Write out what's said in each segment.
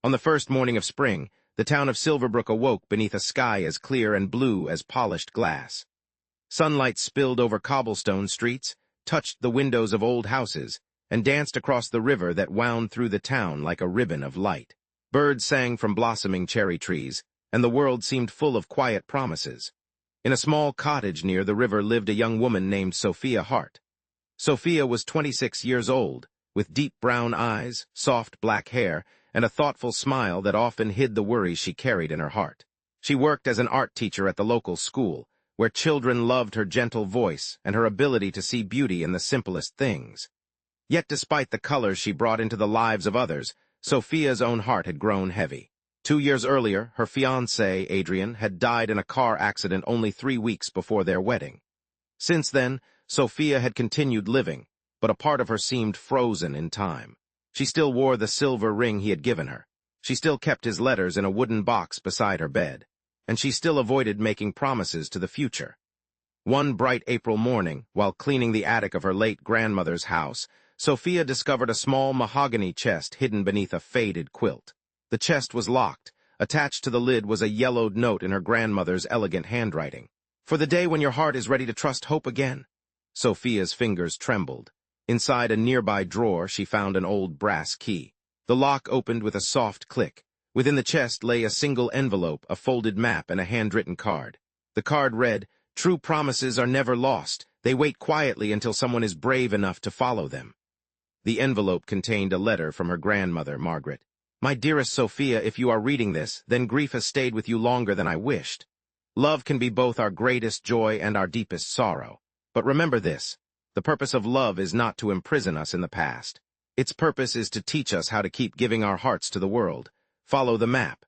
On the first morning of spring, the town of Silverbrook awoke beneath a sky as clear and blue as polished glass. Sunlight spilled over cobblestone streets, touched the windows of old houses, and danced across the river that wound through the town like a ribbon of light. Birds sang from blossoming cherry trees, and the world seemed full of quiet promises. In a small cottage near the river lived a young woman named Sophia Hart. Sophia was 26 years old, with deep brown eyes, soft black hair, and a thoughtful smile that often hid the worries she carried in her heart. She worked as an art teacher at the local school, where children loved her gentle voice and her ability to see beauty in the simplest things. Yet despite the colors she brought into the lives of others, Sophia's own heart had grown heavy. 2 years earlier, her fiancé, Adrian, had died in a car accident only 3 weeks before their wedding. Since then, Sophia had continued living, but a part of her seemed frozen in time. She still wore the silver ring he had given her. She still kept his letters in a wooden box beside her bed, and she still avoided making promises to the future. One bright April morning, while cleaning the attic of her late grandmother's house, Sophia discovered a small mahogany chest hidden beneath a faded quilt. The chest was locked. Attached to the lid was a yellowed note in her grandmother's elegant handwriting. "For the day when your heart is ready to trust hope again." Sophia's fingers trembled. Inside a nearby drawer, she found an old brass key. The lock opened with a soft click. Within the chest lay a single envelope, a folded map, and a handwritten card. The card read, "True promises are never lost. They wait quietly until someone is brave enough to follow them." The envelope contained a letter from her grandmother, Margaret. "My dearest Sophia, if you are reading this, then grief has stayed with you longer than I wished. Love can be both our greatest joy and our deepest sorrow. But remember this, the purpose of love is not to imprison us in the past. Its purpose is to teach us how to keep giving our hearts to the world. Follow the map.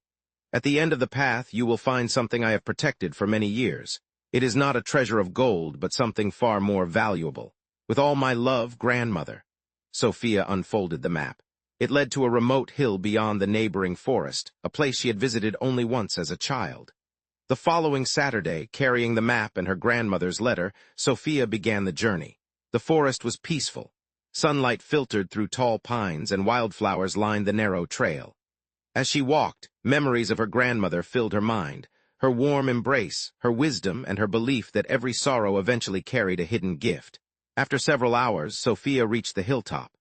At the end of the path, you will find something I have protected for many years. It is not a treasure of gold, but something far more valuable. With all my love, grandmother." Sophia unfolded the map. It led to a remote hill beyond the neighboring forest, a place she had visited only once as a child. The following Saturday, carrying the map and her grandmother's letter, Sophia began the journey. The forest was peaceful. Sunlight filtered through tall pines and wildflowers lined the narrow trail. As she walked, memories of her grandmother filled her mind, her warm embrace, her wisdom, and her belief that every sorrow eventually carried a hidden gift. After several hours, Sophia reached the hilltop.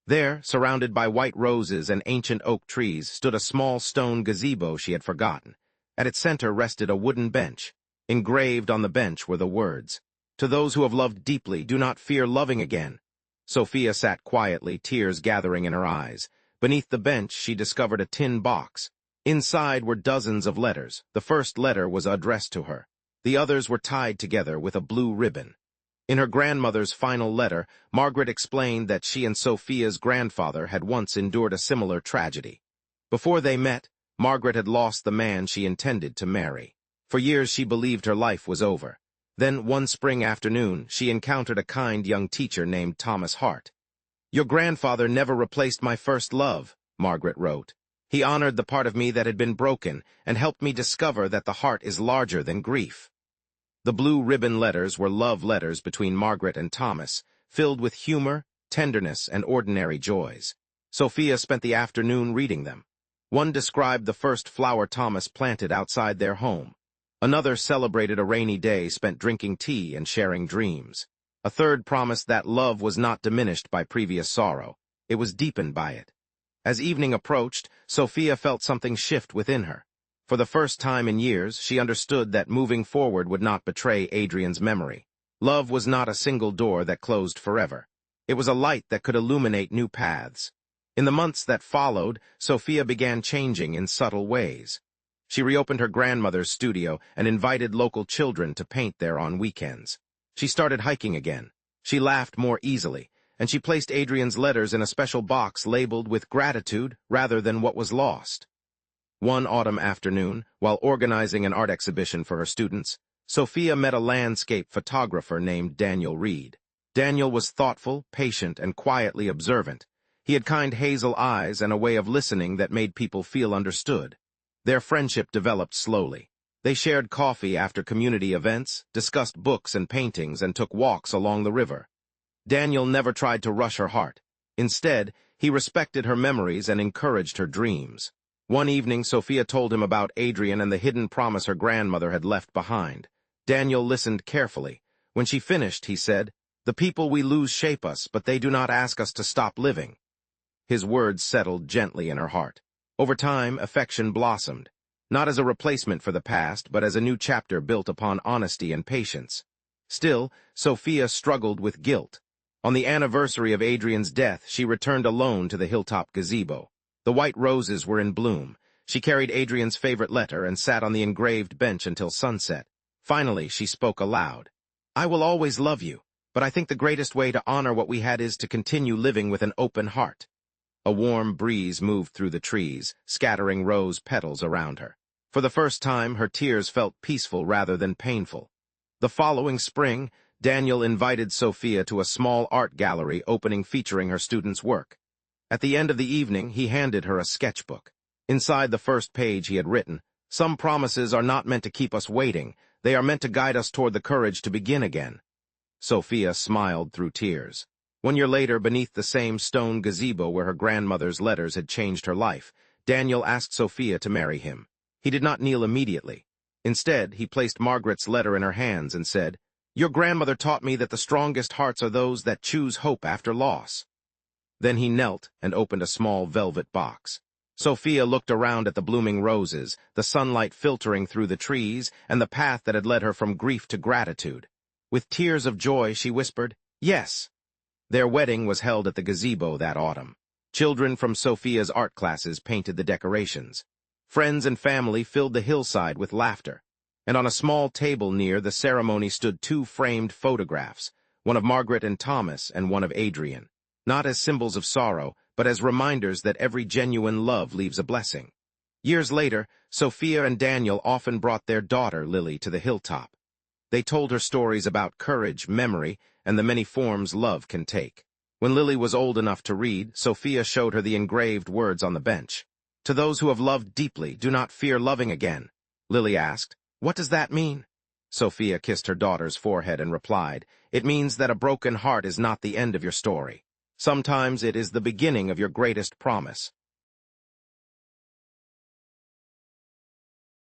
There, surrounded by white roses and ancient oak trees, stood a small stone gazebo she had forgotten. At its center rested a wooden bench. Engraved on the bench were the words, "To those who have loved deeply, do not fear loving again." Sophia sat quietly, tears gathering in her eyes. Beneath the bench, she discovered a tin box. Inside were dozens of letters. The first letter was addressed to her. The others were tied together with a blue ribbon. In her grandmother's final letter, Margaret explained that she and Sophia's grandfather had once endured a similar tragedy. Before they met, Margaret had lost the man she intended to marry. For years she believed her life was over. Then, one spring afternoon, she encountered a kind young teacher named Thomas Hart. "Your grandfather never replaced my first love," Margaret wrote. "He honored the part of me that had been broken and helped me discover that the heart is larger than grief." The blue ribbon letters were love letters between Margaret and Thomas, filled with humor, tenderness, and ordinary joys. Sophia spent the afternoon reading them. One described the first flower Thomas planted outside their home. Another celebrated a rainy day spent drinking tea and sharing dreams. A third promised that love was not diminished by previous sorrow. It was deepened by it. As evening approached, Sophia felt something shift within her. For the first time in years, she understood that moving forward would not betray Adrian's memory. Love was not a single door that closed forever. It was a light that could illuminate new paths. In the months that followed, Sophia began changing in subtle ways. She reopened her grandmother's studio and invited local children to paint there on weekends. She started hiking again. She laughed more easily, and she placed Adrian's letters in a special box labeled with gratitude rather than what was lost. One autumn afternoon, while organizing an art exhibition for her students, Sophia met a landscape photographer named Daniel Reed. Daniel was thoughtful, patient, and quietly observant. He had kind hazel eyes and a way of listening that made people feel understood. Their friendship developed slowly. They shared coffee after community events, discussed books and paintings, and took walks along the river. Daniel never tried to rush her heart. Instead, he respected her memories and encouraged her dreams. One evening, Sophia told him about Adrian and the hidden promise her grandmother had left behind. Daniel listened carefully. When she finished, he said, "The people we lose shape us, but they do not ask us to stop living." His words settled gently in her heart. Over time, affection blossomed, not as a replacement for the past, but as a new chapter built upon honesty and patience. Still, Sophia struggled with guilt. On the anniversary of Adrian's death, she returned alone to the hilltop gazebo. The white roses were in bloom. She carried Adrian's favorite letter and sat on the engraved bench until sunset. Finally, she spoke aloud. "I will always love you, but I think the greatest way to honor what we had is to continue living with an open heart." A warm breeze moved through the trees, scattering rose petals around her. For the first time, her tears felt peaceful rather than painful. The following spring, Daniel invited Sophia to a small art gallery opening featuring her students' work. At the end of the evening, he handed her a sketchbook. Inside the first page he had written, "Some promises are not meant to keep us waiting. They are meant to guide us toward the courage to begin again." Sophia smiled through tears. 1 year later, beneath the same stone gazebo where her grandmother's letters had changed her life, Daniel asked Sophia to marry him. He did not kneel immediately. Instead, he placed Margaret's letter in her hands and said, "Your grandmother taught me that the strongest hearts are those that choose hope after loss." Then he knelt and opened a small velvet box. Sophia looked around at the blooming roses, the sunlight filtering through the trees, and the path that had led her from grief to gratitude. With tears of joy, she whispered, "Yes." Their wedding was held at the gazebo that autumn. Children from Sophia's art classes painted the decorations. Friends and family filled the hillside with laughter. And on a small table near the ceremony stood 2 framed photographs, one of Margaret and Thomas and one of Adrian. Not as symbols of sorrow, but as reminders that every genuine love leaves a blessing. Years later, Sophia and Daniel often brought their daughter, Lily, to the hilltop. They told her stories about courage, memory, and the many forms love can take. When Lily was old enough to read, Sophia showed her the engraved words on the bench. "To those who have loved deeply, do not fear loving again." Lily asked, "What does that mean?" Sophia kissed her daughter's forehead and replied, "It means that a broken heart is not the end of your story. Sometimes it is the beginning of your greatest promise."